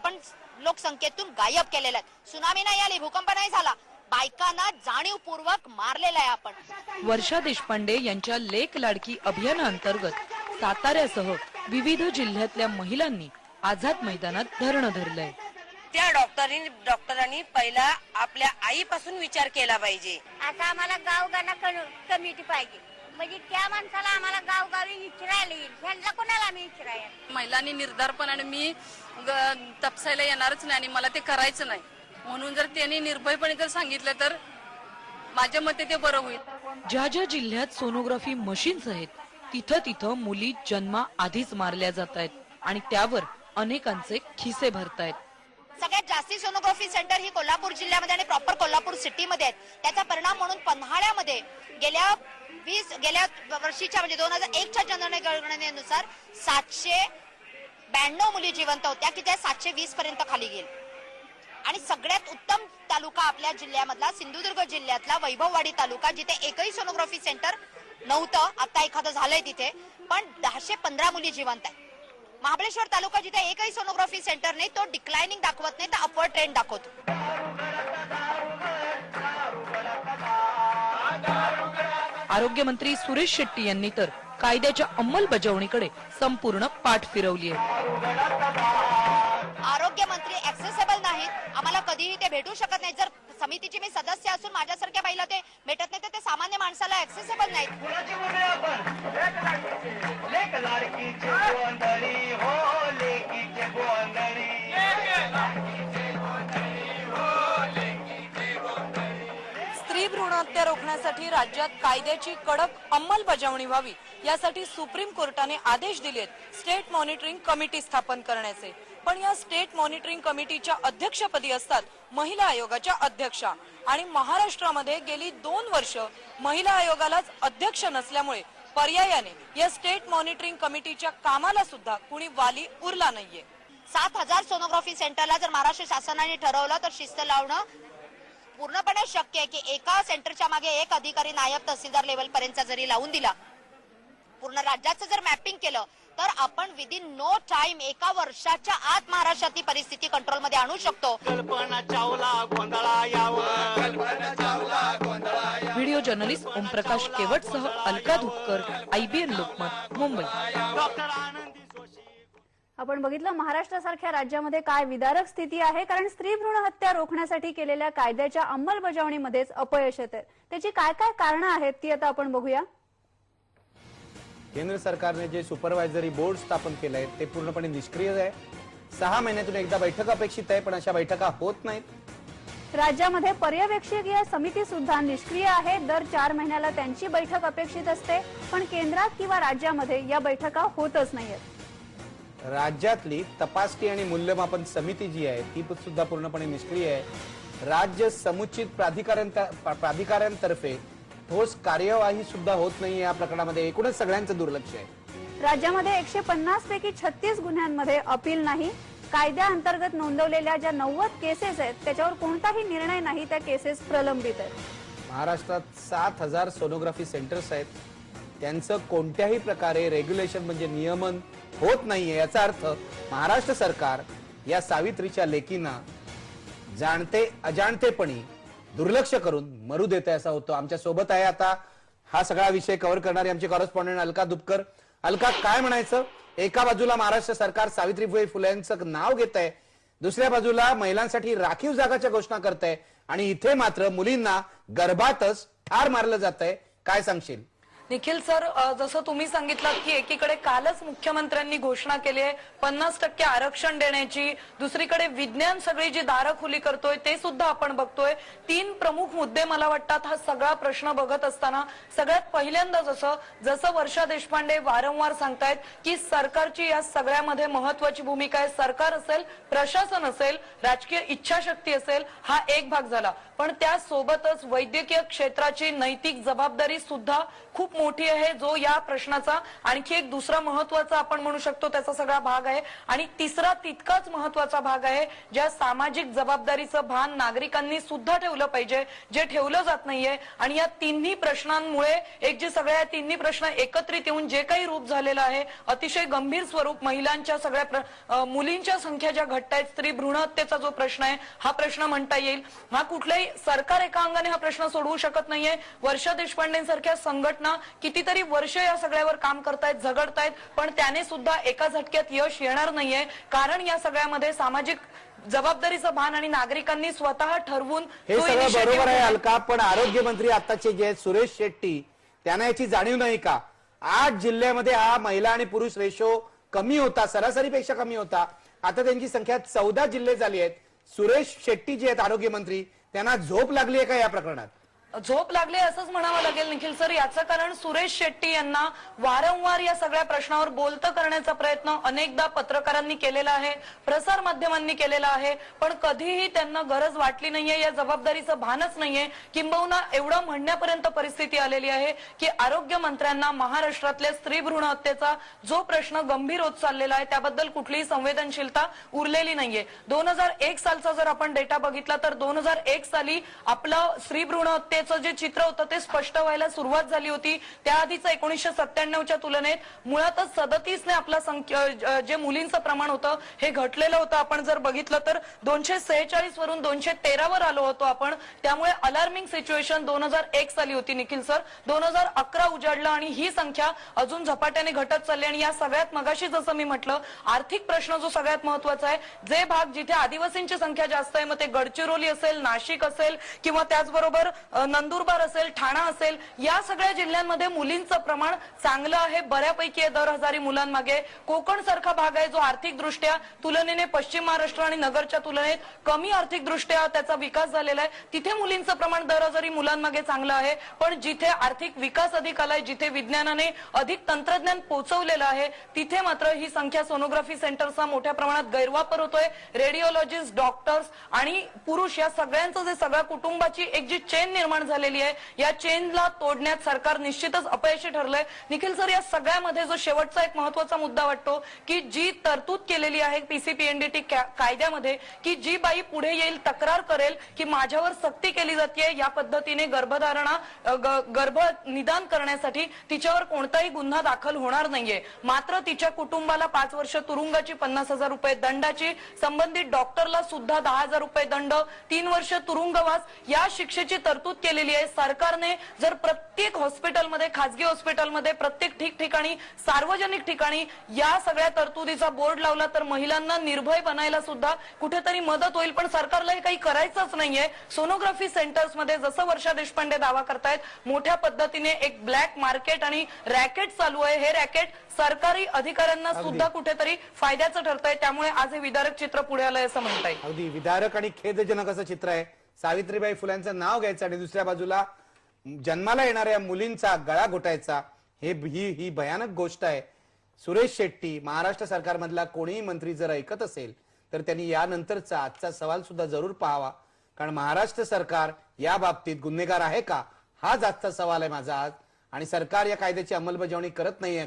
आपण लोकसंख्येतून गायब केलेल्या आहेत। सुनामी नाही आली, भूकंप नाही झाला, बायकांना जाणीवपूर्वक मारलेलं आहे आपण। वर्षा देशपांडे यांच्या लेक लाडकी अभियानाअंतर्गत साताऱ्यासह विविध जिल्ह्यातल्या महिलांनी आझाद मैदानात धरणं धरलंय। त्या डॉक्टरांनी पहिला आपल्या आईपासून विचार केला पाहिजे। आता आम्हाला गावगाना कमिटी पाहिजे, म्हणजे त्या माणसाला आम्हाला गावगावी विचारायला येईल, ह्यांना कोणाला आम्ही विचारायला। महिलांनी निर्धारपणाने मी तपसायला येणारच नाही आणि मला ते करायचं नाही म्हणून जर त्यांनी निर्भयपणे जर सांगितलं तर माझ्या मते ते बरं होईल। ज्या ज्या जिल्ह्यात सोनोग्राफी मशीन्स आहेत तिथं तिथं मुली जन्मा आधीच मारल्या जात आहेत आणि त्यावर अनेकांचे खिसे भरतायत। सगळ्यात जास्ती सोनोग्राफी सेंटर ही कोल्हापूर जिल्ह्यामध्ये आणि प्रॉपर कोल्हापूर सिटीमध्ये आहेत। त्याचा परिणाम म्हणून पन्हाळ्यामध्ये गेल्या वर्षीच्या म्हणजे 2001च्या जनगणनेनुसार 792 मुली जिवंत होत्या की त्या 720 पर्यंत खाली गेल्या। आणि सगळ्यात उत्तम तालुका आपल्या जिल्ह्यामधला सिंधुदुर्ग जिल्ह्यातला वैभववाडी तालुका, जिथे एकही सोनोग्राफी सेंटर नव्हतं, आता एखादं झालंय तिथे, पण 1015 मुली जिवंत आहेत। महाबळेश्वर तालुका जिथे एकही सोनोग्राफी सेंटर नाही, तो डिक्लाइनिंग दाखवत नाही तर अपवर्ड ट्रेंड दाखवतो। आरोग्य मंत्री सुरेश शेट्टी यांनी तर कायद्याच्या अंमलबजावणीकडे संपूर्ण पाठ फिरवली आहे। आरोग्य मंत्री ऍक्सेसेबल नाहीत, आम्हाला कधीही ते भेटू शकत नाही। जर समितीची मी सदस्य असून माझ्यासारख्या बाईला ते भेटत नाही तर ते सामान्य माणसाला ऍक्सेसेबल नाहीत। स्त्री भ्रूण हत्या रोखण्यासाठी राज्यात कायद्याची कडक अंमलबजावणी व्हावी यासाठी सुप्रीम कोर्टाने आदेश दिलेत स्टेट मॉनिटरिंग कमिटी स्थापन करण्याचे। पण या स्टेट मॉनिटरिंग कमिटीच्या अध्यक्षपदी असतात महिला आयोगाच्या अध्यक्षा आणि महाराष्ट्रामध्ये गेली 2 वर्ष महिला आयोगालाच अध्यक्ष नसल्यामुळे पर्यायाने या स्टेट मॉनिटरिंग कमिटीच्या कामाला सुद्धा कुणी वाली उरला नाहीये। 7000 सोनोग्राफी सेंटरला जर महाराष्ट्र शासनाने ठरवलं तर शिस्त लावणं पूर्णपणे शक्य आहे की एका सेंटरच्या मागे एक अधिकारी नायब तहसीलदार लेवल पर्यंत जरी लावून दिला, पूर्ण राज्याचं जर मॅपिंग केलं तर आपण विदिन नो टाइम एका वर्षाच्या आत महाराष्ट्राची परिस्थिती कंट्रोलमध्ये आणू शकतो। व्हिडिओ जर्नलिस्ट ओमप्रकाश केवटसह अलका धुपकर, IBN लोकमत, मुंबई। आपण बघितलं महाराष्ट्रासारख्या राज्यामध्ये काय विदारक स्थिती आहे, कारण स्त्री भ्रूण हत्या रोखण्यासाठी केलेल्या कायद्याच्या अंमलबजावणीमध्येच अपयश येते। त्याची काय काय कारणं आहेत ती आता आपण बघूया। केंद्र सरकारने जे सुपरवायझरी बोर्ड स्थापन केलंय ते पूर्णपणे निष्क्रिय आहे। 6 महिन्यातून एकदा बैठक अपेक्षित आहे, पण अशा बैठका होत नाहीत। राज्यामध्ये पर्यवेक्षकीय समिती सुद्धा निष्क्रिय आहे। दर 4 महिन्याला त्यांची बैठक अपेक्षित असते, पण केंद्रात किंवा राज्यामध्ये या बैठका होतच नाहीयेत। राज्यातली तपासणी आणि मूल्यमापन समिती जी आहे ती सुद्धा पूर्णपणे निष्क्रिय आहे। राज्य समुचित प्राधिकाऱ्यांतर्फे ठोस कार्यवाही सुद्धा होत नाही। या प्रकरणामध्ये एकूणच सगळ्यांचं दुर्लक्ष आहे। राज्यामध्ये 150 पैकी 36 गुन्ह्यांमध्ये अपील नाही। कायद्याअंतर्गत नोंदवलेल्या ज्या 90 केसेस आहेत त्याच्यावर कोणताही निर्णय नाही, त्या केसेस प्रलंबित आहेत। महाराष्ट्रात 7000 सोनोग्राफी सेंटर्स आहेत, त्यांचं कोणत्याही प्रकारे रेग्युलेशन म्हणजे नियमन होत नाहीये। याचा अर्थ महाराष्ट्र सरकार या सावित्रीच्या लेकींना जाणते अजाणतेपणी दुर्लक्ष करून मरू देते असा होतो। आमच्या सोबत आहे आता हा सगळा विषय कव्हर करणारी आमची कॉरेस्पॉन्डंट अलका दुपकर। अलका, काय म्हणायचं? एका बाजूला महाराष्ट्र सरकार सावित्रीबाई फुलेंचं नाव घेत आहे, दुसऱ्या बाजूला महिलांसाठी राखीव जागाच्या घोषणा करत आहे आणि इथे मात्र मुलींना गर्भातच ठार मारलं जात आहे। काय सांगशील? निखिल सर, जसं तुम्ही सांगितलं की एकीकडे कालच मुख्यमंत्र्यांनी घोषणा केली आहे 50% आरक्षण देण्याची, दुसरीकडे विज्ञान सगळी जी दारं खुली करतोय ते सुद्धा आपण बघतोय। 3 प्रमुख मुद्दे मला वाटतात हा सगळा प्रश्न बघत असताना सगळ्यात पहिल्यांदा जसं वर्षा देशपांडे वारंवार सांगतायत की सरकारची या सगळ्यामध्ये महत्वाची भूमिका आहे। सरकार असेल, प्रशासन असेल, राजकीय इच्छाशक्ती असेल, हा एक भाग झाला, पण त्यासोबतच वैद्यकीय क्षेत्राची नैतिक जबाबदारी सुद्धा खूप मोठी आहे, जो या प्रश्नाचा आणखी एक दुसरा महत्वाचा आपण म्हणू शकतो त्याचा सगळा भाग आहे. आणि तिसरा तितकाच महत्वाचा भाग आहे, ज्या सामाजिक जबाबदारीचं भान नागरिकांनी सुद्धा ठेवलं पाहिजे, जे ठेवलं जात नाहीये. आणि या तिन्ही प्रश्नांमुळे एक जे सगळ्या तिन्ही प्रश्न एकत्रित येऊन जे काही रूप झालेलं आहे, अतिशय गंभीर स्वरूप, महिलांच्या सगळ्या मुलींच्या संख्या ज्या घटतायत, स्त्री भ्रूण हत्येचा जो प्रश्न आहे हा प्रश्न म्हणता येईल. हा कुठलाही सरकार एका अंगाने हा प्रश्न सोडवू शकत नाहीये. वर्षा देशपांडेंसारख्या संघटना कितीतरी वर्ष या सगळ्यावर काम करतायत, झगडतायत, पण त्याने सुद्धा एका झटक्यात यश येणार नाहीये. कारण या सगळ्यामध्ये सामाजिक जबाबदारीचं भान आणि नागरिकांनी स्वतः ठरवून हे सगळं बरोबर आहे अलका, पण आरोग्य मंत्री आताचे जे आहेत सुरेश शेट्टी, त्यांना याची जाणीव नाही का? 8 जिल्ह्यामध्ये हा महिला आणि पुरुष रेशो कमी होता, सरासरीपेक्षा कमी होता. आता त्यांची संख्या 14 जिल्हे झाली आहेत. सुरेश शेट्टी जे आहेत आरोग्य मंत्री, त्यांना झोप लागली आहे का या प्रकरणात? झोप लागली असंच म्हणावं लागेल निखिल सर. याचं कारण सुरेश शेट्टी यांना वारंवार या सगळ्या प्रश्नावर बोलतं करण्याचा प्रयत्न अनेकदा पत्रकारांनी केलेला आहे, प्रसार माध्यमांनी केलेला आहे, पण कधीही त्यांना गरज वाटली नाहीये, या जबाबदारीचं भानच नाहीये. किंबहुना एवढं म्हणण्यापर्यंत परिस्थिती आलेली आहे की आरोग्य मंत्र्यांना महाराष्ट्रातल्या स्त्री भ्रूण हत्येचा जो प्रश्न गंभीर होत चाललेला आहे त्याबद्दल कुठलीही संवेदनशीलता उरलेली नाहीये. 2001 सालचा जर आपण डेटा बघितला तर 2001 साली आपलं स्त्री भ्रूण हत्येचं जे चित्र होतं ते स्पष्ट व्हायला सुरुवात झाली होती. त्याआधीच 1997च्या तुलनेत मुळातच 37ने आपला जे मुलींचं प्रमाण होतं हे घटलेलं होतं. आपण जर बघितलं तर 246 वरून 213 वर आलो होतो आपण. त्यामुळे अलार्मिंग सिच्युएशन 2001 साली होती निखिल सर. 2011 उजाडलं आणि ही संख्या अजून झपाट्याने घटत चालली. आणि या सगळ्यात मगाशी जसं मी म्हटलं, आर्थिक प्रश्न जो सगळ्यात महत्वाचा आहे, जे भाग जिथे आदिवासींची संख्या जास्त आहे, मग ते गडचिरोली असेल, नाशिक असेल किंवा त्याचबरोबर नंदुरबार असेल, ठाणा असेल, या सगळ्या जिल्ह्यांमध्ये मुलींचं प्रमाण चांगलं आहे, बऱ्यापैकी आहे दर हजारी मुलांमागे. कोकण सारखा भाग आहे जो आर्थिक दृष्ट्या तुलनेने पश्चिम महाराष्ट्र आणि नगरच्या तुलनेत कमी आर्थिक दृष्ट्या त्याचा विकास झालेला आहे, तिथे मुलींचं प्रमाण दर हजारी मुलांमागे चांगलं आहे. पण जिथे आर्थिक विकास अधिक आलाय, जिथे विज्ञानाने अधिक तंत्रज्ञान पोहोचवलेलं आहे, तिथे मात्र ही संख्या सोनोग्राफी सेंटरचा मोठ्या प्रमाणात गैरवापर होतोय. रेडिओलॉजिस्ट, डॉक्टर्स आणि पुरुष या सगळ्यांचं जे सगळ्या कुटुंबाची एक जी चेन निर्माण झालेली आहे, या चेनला तोडण्यात सरकार निश्चितच अपयशी ठरलंय. निखिल सर, या सगळ्यामध्ये जो शेवटचा एक महत्वाचा मुद्दा वाटतो की जी तरतूद केलेली आहे पीसीपीएनडीटी कायद्यामध्ये, की जी बाई पुढे येईल, तक्रार करेल की माझ्यावर सक्ती केली जाते, या पद्धतीने गर्भ निदान करण्यासाठी तिच्यावर कोणताही गुन्हा दाखल होणार नाहीये. मात्र तिच्या कुटुंबाला 5 वर्ष तुरुंगाची, 50,000 रुपये दंडाची, संबंधित डॉक्टरला सुद्धा 10,000 रुपये दंड, 3 वर्ष तुरुंगवास या शिक्षेची तरतूद केलेली आहे. सरकारने जर प्रत्येक हॉस्पिटलमध्ये, खासगी हॉस्पिटलमध्ये, प्रत्येक ठिकठिकाणी, सार्वजनिक ठिकाणी या सगळ्या तरतुदीचा बोर्ड लावला तर महिलांना निर्भय बनायला सुद्धा कुठेतरी मदत होईल. पण सरकारला हे काही करायचंच नाहीये. सोनोग्राफी सेंटर्स मध्ये जसं वर्षा देशपांडे दावा करतायत, मोठ्या पद्धतीने एक ब्लॅक मार्केट आणि रॅकेट चालू आहे. हे रॅकेट सरकारी अधिकाऱ्यांना सुद्धा कुठेतरी फायद्याचं ठरतंय. त्यामुळे आज हे विदारक चित्र पुढे आलंय असं म्हणता येईल. अगदी विदारक आणि खेदजनक असं चित्र आहे. सावित्रीबाई फुलांचं नाव घ्यायचं आणि दुसऱ्या बाजूला जन्माला येणाऱ्या मुलींचा गळा घोटायचा, ही भयानक गोष्ट आहे. सुरेश शेट्टी, महाराष्ट्र सरकारमधला कोणीही मंत्री जर ऐकत असेल तर त्यांनी यानंतरचा आजचा सवाल सुद्धा जरूर पाहावा. कारण महाराष्ट्र सरकार या बाबतीत गुन्हेगार आहे का, हाच आजचा सवाल आहे माझा आज. आणि सरकार या कायद्याची अंमलबजावणी करत नाहीये.